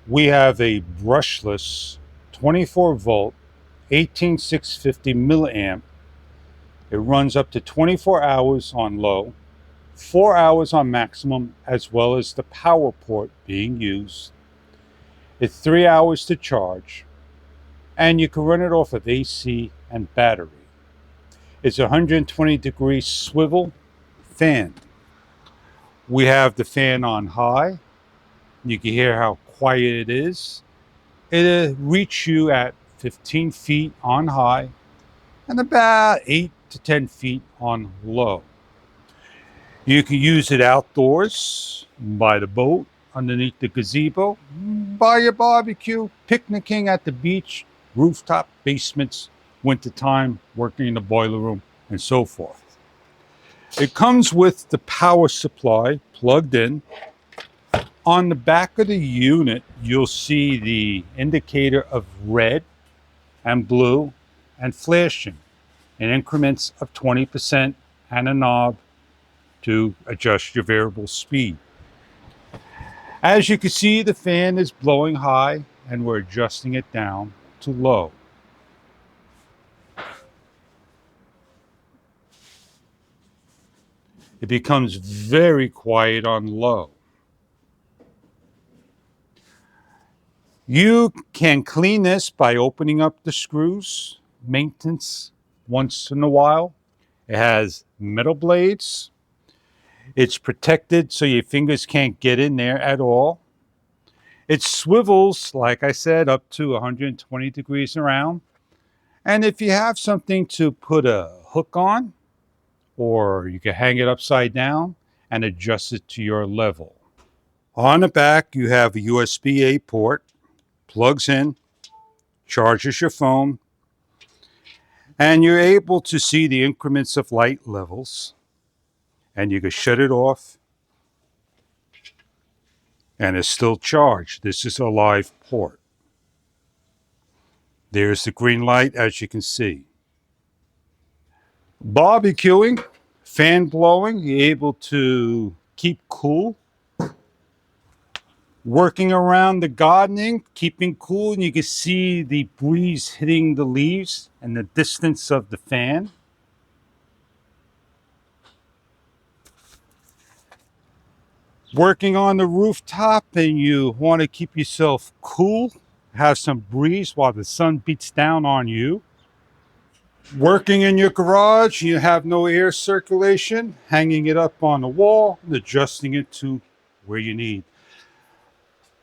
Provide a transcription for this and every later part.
We have a brushless 24 volt 18650 milliamp. It runs up to 24 hours on low, 4 hours on maximum, as well as the power port being used. It's 3 hours to charge, and you can run it off of AC and battery. It's a 120-degree swivel fan. We have the fan on high. You can hear how quiet it is. It'll reach you at 15 feet on high and about 8 to 10 feet on low. You can use it outdoors, by the boat, underneath the gazebo, by your barbecue, picnicking at the beach, rooftop, basements, wintertime, working in the boiler room, and so forth. It comes with the power supply plugged in. On the back of the unit, you'll see the indicator of red and blue and flashing in increments of 20% and a knob to adjust your variable speed. As you can see, the fan is blowing high and we're adjusting it down to low. It becomes very quiet on low. You can clean this by opening up the screws, maintenance once in a while. It has metal blades. It's protected so your fingers can't get in there at all. It swivels, like I said, up to 120 degrees around. And if you have something to put a hook on, or you can hang it upside down and adjust it to your level. On the back, you have a USB-A port, plugs in, charges your phone, and you're able to see the increments of light levels. And you can shut it off, and it's still charged. This is a live port. There's the green light, as you can see. Barbecuing, fan blowing, you're able to keep cool. Working around the gardening, keeping cool, and you can see the breeze hitting the leaves and the distance of the fan. Working on the rooftop and you want to keep yourself cool, have some breeze while the sun beats down on you. Working in your garage, you have no air circulation, hanging it up on the wall and adjusting it to where you need.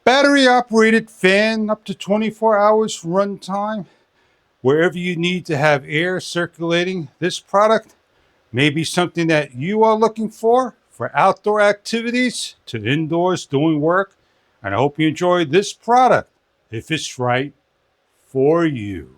Battery operated fan, up to 24 hours runtime. Wherever you need to have air circulating, this product may be something that you are looking for outdoor activities to indoors doing work. And I hope you enjoy this product if it's right for you.